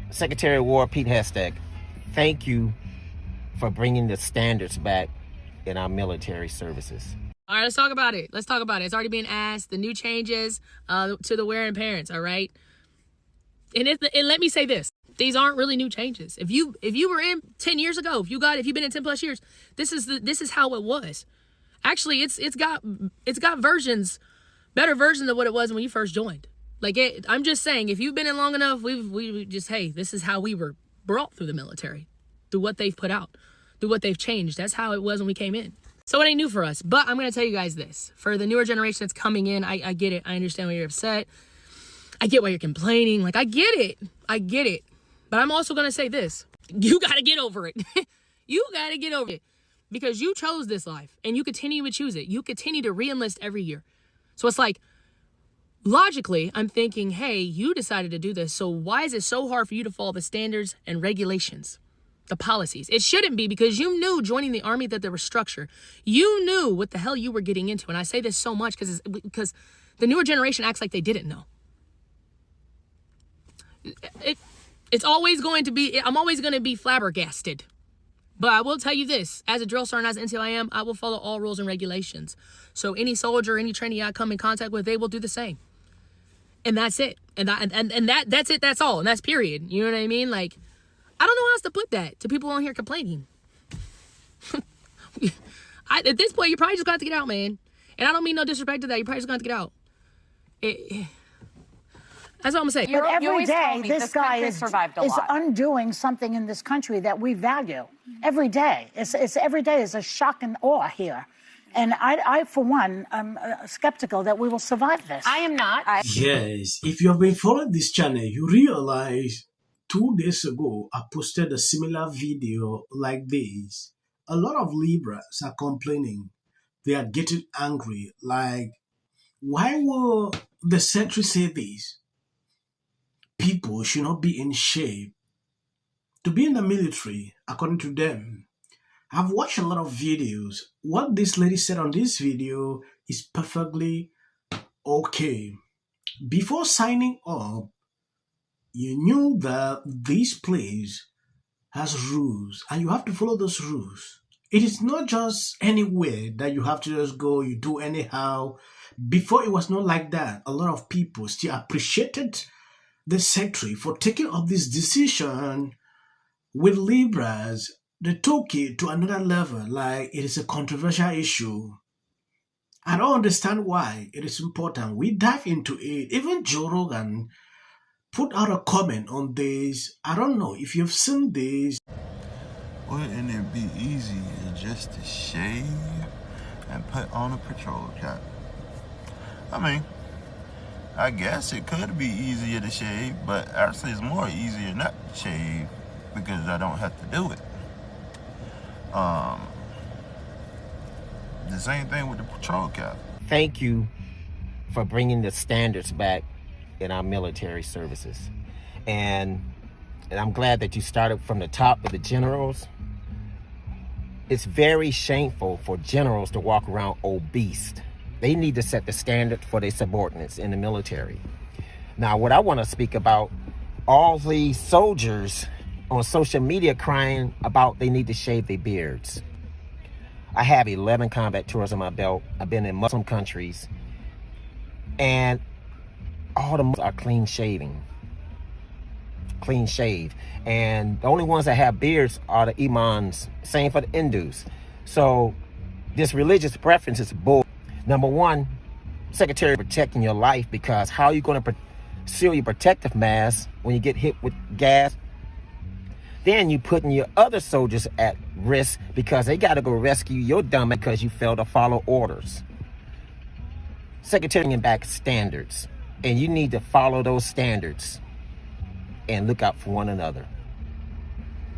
Secretary of War Pete Hestag, thank you for bringing the standards back in our military services. All right, let's talk about it. Let's talk about it. It's already being asked. The new changes to the wearing parents. All right, and let me say this: these aren't really new changes. If you were in 10 years ago, if you've been in 10 plus years, this is how it was. Actually, it's got versions, better versions of what it was when you first joined. Like I'm just saying, if you've been in long enough, we just, hey, this is how we were brought through the military, through what they've put out, through what they've changed. That's how it was when we came in. So it ain't new for us. But I'm going to tell you guys this. For the newer generation that's coming in, I get it. I understand why you're upset. I get why you're complaining. Like, I get it. But I'm also going to say this. You got to get over it. You got to get over it. Because you chose this life. And you continue to choose it. You continue to re-enlist every year. So it's like, logically, I'm thinking, hey, you decided to do this. So why is it so hard for you to follow the standards and regulations? The policies. It shouldn't be, because you knew joining the Army that there was structure. You knew what the hell you were getting into. And I say this so much because the newer generation acts like they didn't know. It's always going to be, I'm always going to be flabbergasted. But I will tell you this, as a drill sergeant, as an NCOIM, I will follow all rules and regulations. So any soldier, any trainee I come in contact with, they will do the same. And that's it. And that's it, that's all. And that's period. You know what I mean? Like, I don't know how else to put that to people on here complaining. At this point, you probably just got to get out, man. And I don't mean no disrespect to that. You probably just got to get out. That's all I'm going to say. But every day, this guy is undoing something in this country that we value. Every day. Every day is a shock and awe here. And I, for one, am skeptical that we will survive this. I am not. Yes, if you have been following this channel, you realize 2 days ago, I posted a similar video like this. A lot of Libras are complaining. They are getting angry. Like, why will the secretary say this? People should not be in shape to be in the military, according to them. I've watched a lot of videos. What this lady said on this video is perfectly okay. Before signing up, you knew that this place has rules and you have to follow those rules. It is not just anywhere that you have to just go, you do anyhow. Before, it was not like that. A lot of people still appreciated the secretary for taking up this decision with Libras. They took it to another level, like it is a controversial issue. I don't understand why it is important. We dive into it. Even Joe Rogan put out a comment on this. I don't know if you've seen this. Wouldn't it be easier just to shave and put on a patrol cap? I mean, I guess it could be easier to shave, but actually it's more easier not to shave because I don't have to do it. The same thing with the patrol cap. Thank you for bringing the standards back in our military services. And I'm glad that you started from the top with the generals. It's very shameful for generals to walk around obese. They need to set the standard for their subordinates in the military. Now, what I want to speak about, all these soldiers on social media crying about they need to shave their beards. I have 11 combat tours on my belt. I've been in Muslim countries. And all the Muslims are clean shaving. Clean shaved. And the only ones that have beards are the imams. Same for the Hindus. So this religious preference is bull. Number one, Secretary, protecting your life, because how are you going to seal your protective mask when you get hit with gas? Then you putting your other soldiers at risk because they got to go rescue your dumb because you failed to follow orders. Secretary, bringing back standards, and you need to follow those standards and look out for one another.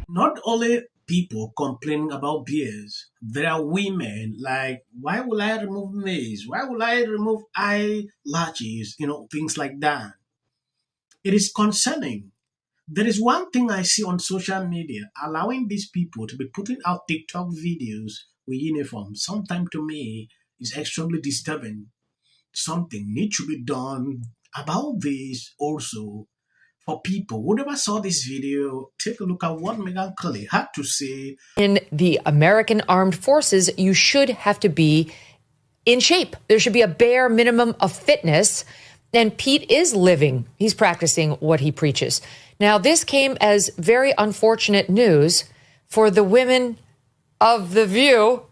Not only people complaining about beards, there are women like, why will I remove nails? Why will I remove eyelashes? Things like that. It is concerning. There is one thing I see on social media, allowing these people to be putting out TikTok videos with uniforms. Sometimes to me, is extremely disturbing. Something needs to be done about this also for people who never saw this video, take a look at what Meghan Kelly had to say. In the American Armed Forces, you should have to be in shape. There should be a bare minimum of fitness. And Pete is living. He's practicing what he preaches. Now, this came as very unfortunate news for the women of The View.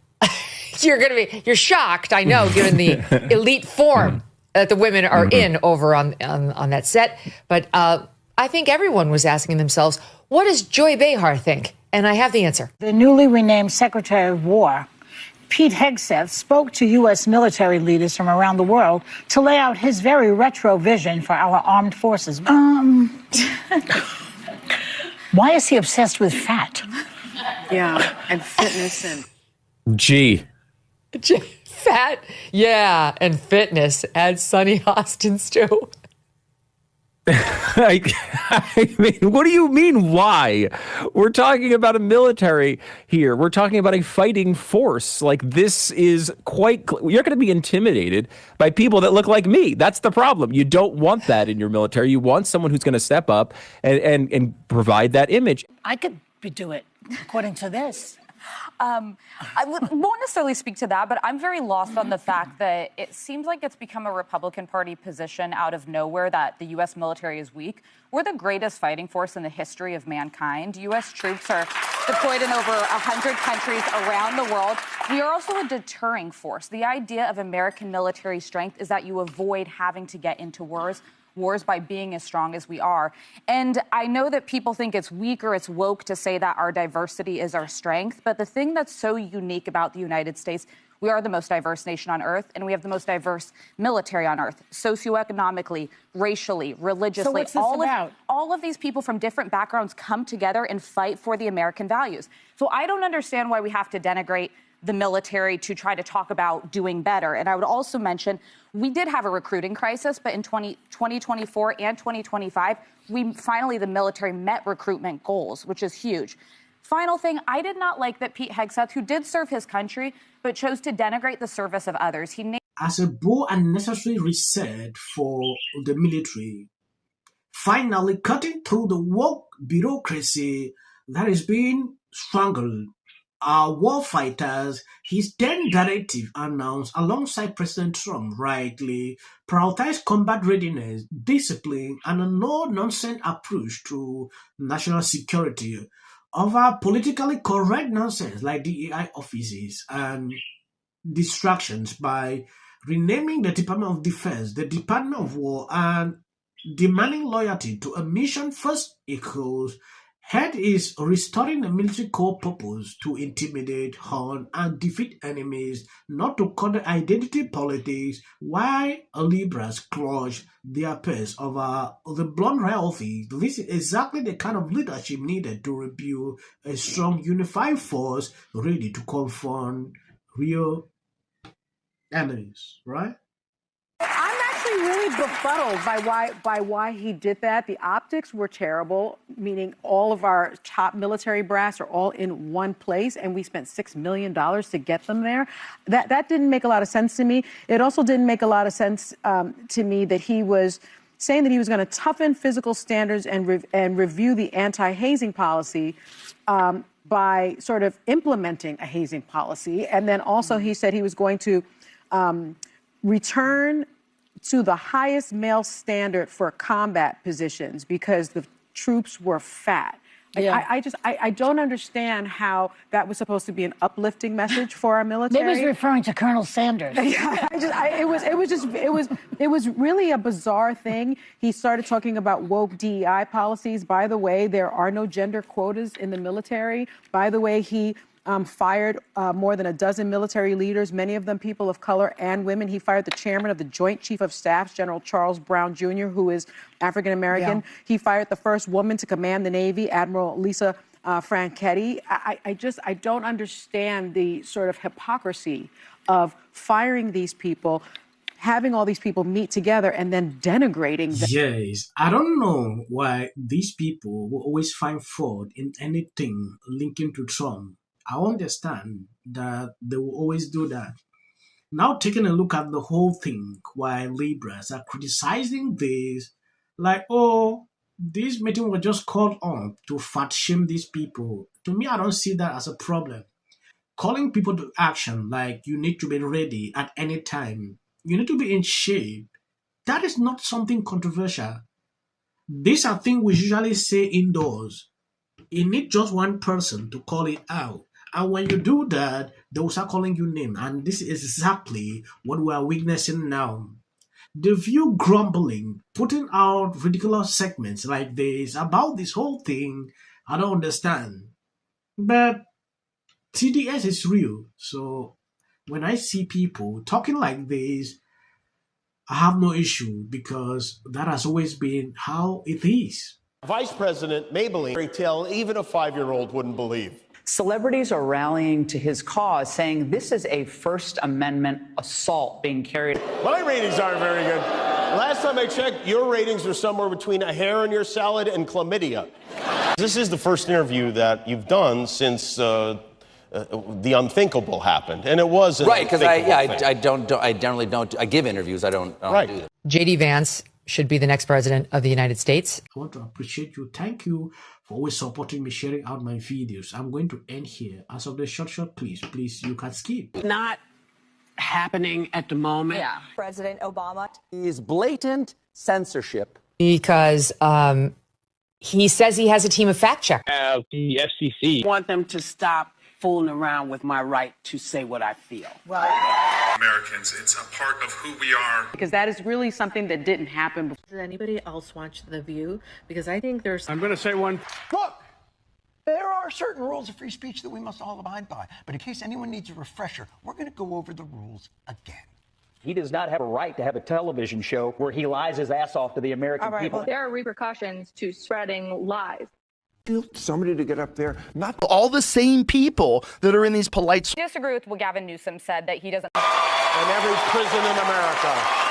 You're shocked, I know, given the elite form that the women are in over on that set. But I think everyone was asking themselves, what does Joy Behar think? And I have the answer. The newly renamed Secretary of War, Pete Hegseth, spoke to U.S. military leaders from around the world to lay out his very retro vision for our armed forces. Why is he obsessed with fat? Yeah, and fitness and... Fat, yeah, and fitness. Add Sonny Hostins too. I mean, what do you mean, why? We're talking about a military here. We're talking about a fighting force. Like, this is you're going to be intimidated by people that look like me. That's the problem. You don't want that in your military. You want someone who's going to step up and provide that image. I could do it, according to this. I won't necessarily speak to that, but I'm very lost on the fact that it seems like it's become a Republican Party position out of nowhere that the U.S. military is weak. We're the greatest fighting force in the history of mankind. U.S. troops are deployed in over 100 countries around the world. We are also a deterring force. The idea of American military strength is that you avoid having to get into wars by being as strong as we are. And I know that people think it's weak or it's woke to say that our diversity is our strength, but the thing that's so unique about the United States, we are the most diverse nation on earth, and we have the most diverse military on earth, socioeconomically, racially, religiously. So what's this about? All of these people from different backgrounds come together and fight for the American values. So I don't understand why we have to denigrate the military to try to talk about doing better. And I would also mention, we did have a recruiting crisis, but in 2024 and 2025, the military met recruitment goals, which is huge. Final thing, I did not like that Pete Hegseth, who did serve his country, but chose to denigrate the service of others. As a bold and necessary reset for the military, finally cutting through the woke bureaucracy that is being strangled. Our war fighters, his 10 directive announced alongside President Trump rightly prioritize combat readiness, discipline, and a no-nonsense approach to national security over politically correct nonsense like DEI offices and distractions by renaming the Department of Defense, the Department of War, and demanding loyalty to a mission first equals. Head is restoring the military core purpose to intimidate, hunt, and defeat enemies, not to conduct identity politics, while liberals clutch their pearls over the blunt reality. This is exactly the kind of leadership needed to rebuild a strong, unified force ready to confront real enemies, right? I'm actually really befuddled by why he did that. The optics were terrible, meaning all of our top military brass are all in one place, and we spent $6 million to get them there. That didn't make a lot of sense to me. It also didn't make a lot of sense to me that he was saying that he was going to toughen physical standards and review the anti-hazing policy by sort of implementing a hazing policy. And then also he said he was going to return to the highest male standard for combat positions because the troops were fat. Yeah. I don't understand how that was supposed to be an uplifting message for our military. Maybe he's referring to Colonel Sanders. Yeah, it was really a bizarre thing. He started talking about woke DEI policies. By the way, there are no gender quotas in the military. By the way, he fired more than a dozen military leaders, many of them people of color and women. He fired the chairman of the Joint Chief of Staff, General Charles Brown Jr., who is African-American. Yeah. He fired the first woman to command the Navy, Admiral Alyssa Franchetti. I don't understand the sort of hypocrisy of firing these people, having all these people meet together and then denigrating them. Yes, I don't know why these people will always find fault in anything linking to Trump. I understand that they will always do that. Now taking a look at the whole thing, while liberals are criticizing this, like, oh, This meeting was just called on to fat shame these people. To me, I don't see that as a problem. Calling people to action, like you need to be ready at any time, you need to be in shape, that is not something controversial. These are things we usually say indoors. You need just one person to call it out. And when you do that, they will start calling you names. And this is exactly what we are witnessing now. The view grumbling, putting out ridiculous segments like this about this whole thing, I don't understand. But TDS is real. So when I see people talking like this, I have no issue because that has always been how it is. Vice President Maybelline fairy tale even a 5-year-old wouldn't believe. Celebrities are rallying to his cause, saying this is a First Amendment assault being carried. My ratings aren't very good. Last time I checked, your ratings were somewhere between a hair in your salad and chlamydia. This is the first interview that you've done since the unthinkable happened, and it was right because I generally don't. I give interviews. I don't do that. JD Vance should be the next president of the United States. I want to appreciate you. Thank you for always supporting me, sharing out my videos. I'm going to end here. As of the short, please, you can skip. Not happening at the moment. Yeah. President Obama is blatant censorship because he says he has a team of fact checkers. The FCC want them to stop fooling around with my right to say what I feel. Americans, it's a part of who we are. Because that is really something that didn't happen before. Does anybody else watch The View? Because I think there's... I'm going to say one. Look, there are certain rules of free speech that we must all abide by. But in case anyone needs a refresher, we're going to go over the rules again. He does not have a right to have a television show where he lies his ass off to the American people. Well, there are repercussions to spreading lies. Somebody to get up there, not all the same people that are in these polite... I disagree with what Gavin Newsom said, that he doesn't... In every prison in America.